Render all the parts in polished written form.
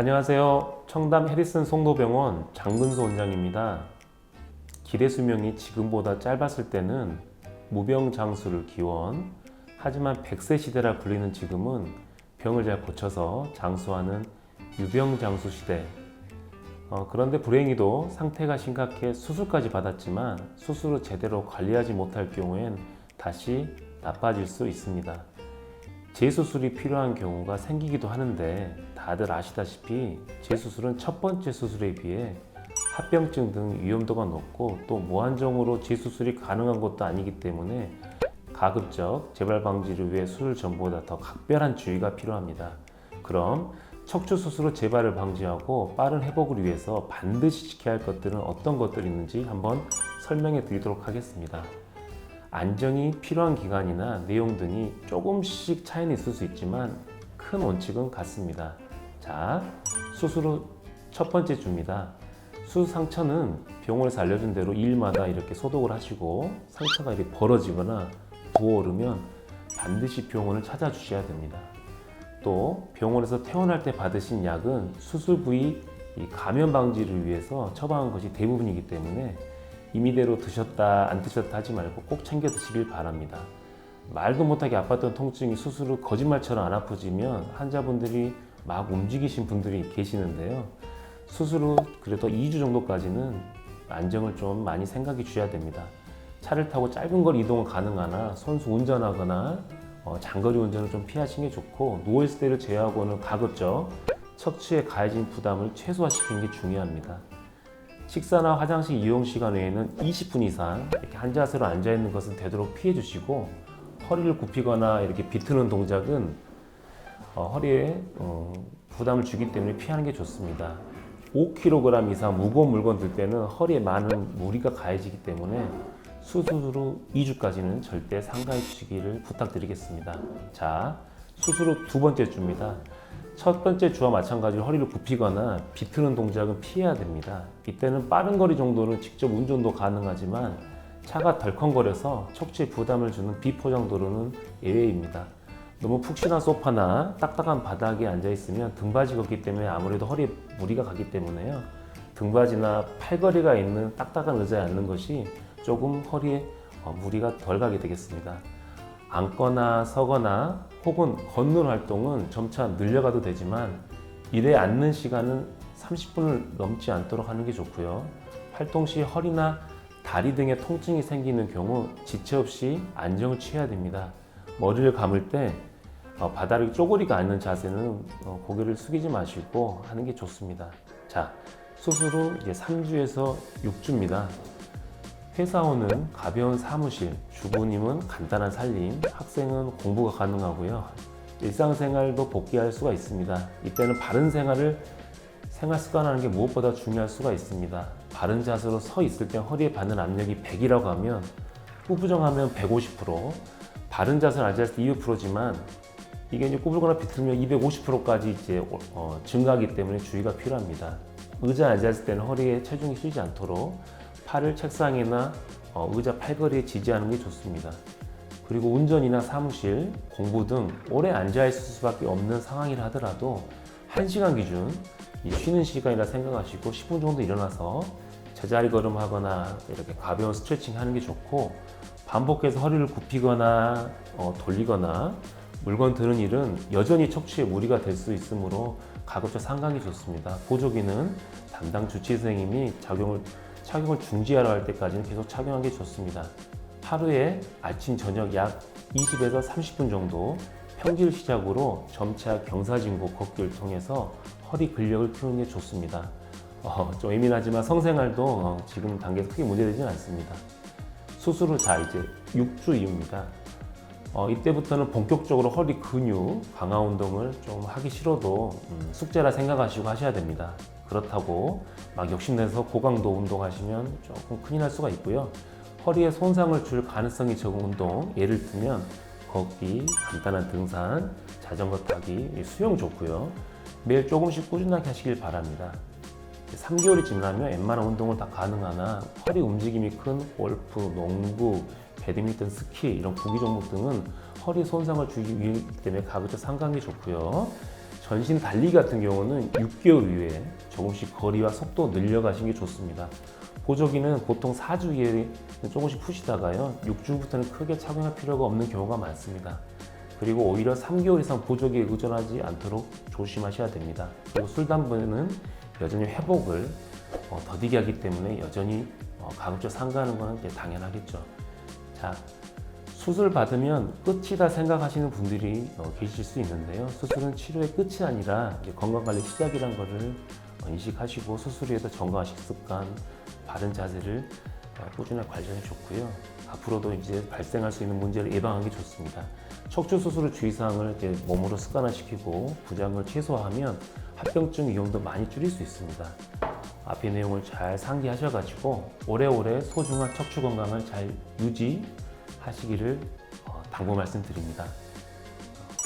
안녕하세요. 청담 해리슨 송도병원 장근소 원장입니다. 기대 수명이 지금보다 짧았을 때는 무병장수를 기원, 하지만 100세 시대라 불리는 지금은 병을 잘 고쳐서 장수하는 유병장수 시대. 그런데 불행히도 상태가 심각해 수술까지 받았지만 수술을 제대로 관리하지 못할 경우엔 다시 나빠질 수 있습니다. 재수술이 필요한 경우가 생기기도 하는데 다들 아시다시피 재수술은 첫 번째 수술에 비해 합병증 등 위험도가 높고 또 무한정으로 재수술이 가능한 것도 아니기 때문에 가급적 재발 방지를 위해 수술 전보다 더 각별한 주의가 필요합니다. 그럼 척추 수술로 재발을 방지하고 빠른 회복을 위해서 반드시 지켜야 할 것들은 어떤 것들이 있는지 한번 설명해 드리도록 하겠습니다. 안정이 필요한 기간이나 내용 등이 조금씩 차이는 있을 수 있지만 큰 원칙은 같습니다. 자, 수술 후 첫 번째 주입니다. 수술 상처는 병원에서 알려준 대로 2일마다 이렇게 소독을 하시고 상처가 이렇게 벌어지거나 부어오르면 반드시 병원을 찾아주셔야 됩니다. 또 병원에서 퇴원할 때 받으신 약은 수술 부위 감염 방지를 위해서 처방한 것이 대부분이기 때문에 임의대로 드셨다 안 드셨다 하지 말고 꼭 챙겨 드시길 바랍니다. 말도 못하게 아팠던 통증이 수술 후 거짓말처럼 안 아프지면 환자분들이 막 움직이신 분들이 계시는데요. 수술 후 그래도 2주 정도까지는 안정을 좀 많이 생각해 주셔야 됩니다. 차를 타고 짧은 거리 이동은 가능하나 선수 운전하거나 장거리 운전을 좀 피하시는 게 좋고 누워있을 때를 제외하고는 가급적 척추에 가해진 부담을 최소화시키는 게 중요합니다. 식사나 화장실 이용 시간 외에는 20분 이상 이렇게 한 자세로 앉아 있는 것은 되도록 피해 주시고 허리를 굽히거나 이렇게 비트는 동작은 허리에 부담을 주기 때문에 피하는 게 좋습니다. 5kg 이상 무거운 물건 들 때는 허리에 많은 무리가 가해지기 때문에 수술 후 2주까지는 절대 삼가해 주시기를 부탁드리겠습니다. 자, 수술 후 두 번째 주입니다. 첫 번째 주와 마찬가지로 허리를 굽히거나 비트는 동작은 피해야 됩니다. 이때는 빠른 거리 정도는 직접 운전도 가능하지만 차가 덜컹거려서 척추에 부담을 주는 비포장 도로는 예외입니다. 너무 푹신한 소파나 딱딱한 바닥에 앉아 있으면 등받이가 없기 때문에 아무래도 허리에 무리가 가기 때문에요. 등받이나 팔걸이가 있는 딱딱한 의자에 앉는 것이 조금 허리에 무리가 덜 가게 되겠습니다. 앉거나 서거나 혹은 걷는 활동은 점차 늘려가도 되지만 이래 앉는 시간은 30분을 넘지 않도록 하는 게 좋고요. 활동 시 허리나 다리 등에 통증이 생기는 경우 지체 없이 안정을 취해야 됩니다. 머리를 감을 때 바닥에 쪼그리가 앉는 자세는 고개를 숙이지 마시고 하는 게 좋습니다. 자, 수술 후 이제 3주에서 6주입니다. 회사원은 가벼운 사무실, 주부님은 간단한 살림, 학생은 공부가 가능하고요. 일상생활도 복귀할 수가 있습니다. 이때는 바른 생활 습관하는 게 무엇보다 중요할 수가 있습니다. 바른 자세로 서 있을 때 허리에 받는 압력이 100이라고 하면 꾸부정하면 150%, 바른 자세로 앉았을 때 200%지만 이게 이제 구부거나 비틀면 250%까지 이제 증가하기 때문에 주의가 필요합니다. 의자에 앉았을 때는 허리에 체중이 실리지 않도록 팔을 책상이나 의자 팔걸이에 지지하는 게 좋습니다. 그리고 운전이나 사무실, 공부 등 오래 앉아 있을 수밖에 없는 상황이라 하더라도 1시간 기준 쉬는 시간이라 생각하시고 10분 정도 일어나서 제자리 걸음하거나 이렇게 가벼운 스트레칭 하는 게 좋고 반복해서 허리를 굽히거나 돌리거나 물건 드는 일은 여전히 척추에 무리가 될 수 있으므로 가급적 삼가는 게 좋습니다. 보조기는 담당 주치 선생님이 착용을 중지하려 할 때까지는 계속 착용하는 게 좋습니다. 하루에 아침, 저녁 약 20에서 30분 정도 평지를 시작으로 점차 경사진고 걷기를 통해서 허리 근력을 키우는 게 좋습니다. 좀 예민하지만 성생활도 지금 단계에서 크게 문제되지는 않습니다. 수술 후 자 이제 6주 이후입니다. 이때부터는 본격적으로 허리 근육 강화 운동을 좀 하기 싫어도 숙제라 생각하시고 하셔야 됩니다. 그렇다고 막 욕심내서 고강도 운동하시면 조금 큰일 날 수가 있고요. 허리에 손상을 줄 가능성이 적은 운동, 예를 들면 걷기, 간단한 등산, 자전거 타기, 수영 좋고요. 매일 조금씩 꾸준하게 하시길 바랍니다. 3개월이 지나면 웬만한 운동을 다 가능하나 허리 움직임이 큰 골프, 농구, 배드민턴, 스키 이런 구기 종목 등은 허리 손상을 주기 위해 때문에 가급적 삼가는 게 좋고요. 전신 달리기 같은 경우는 6개월 이후에 조금씩 거리와 속도 늘려가시는 게 좋습니다. 보조기는 보통 4주에 조금씩 푸시다가요 6주부터는 크게 착용할 필요가 없는 경우가 많습니다. 그리고 오히려 3개월 이상 보조기에 의존하지 않도록 조심하셔야 됩니다. 그리고 술, 담배는 여전히 회복을 더디게 하기 때문에 여전히 가급적 삼가하는 건 당연하겠죠. 자, 수술 받으면 끝이다 생각하시는 분들이 계실 수 있는데요. 수술은 치료의 끝이 아니라 건강관리 시작이라는 것을 인식하시고 수술 후에도 정과 식습관, 바른 자세를 꾸준히 관리하면 좋고요. 앞으로도 이제 발생할 수 있는 문제를 예방하는 게 좋습니다. 척추 수술의 주의사항을 이제 몸으로 습관화시키고 부작용을 최소화하면 합병증 위험도 많이 줄일 수 있습니다. 앞의 내용을 잘 상기하셔가지고 오래오래 소중한 척추 건강을 잘 유지하시기를 당부 말씀드립니다.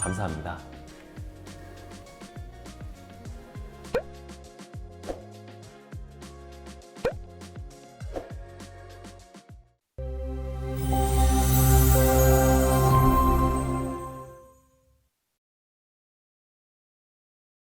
감사합니다.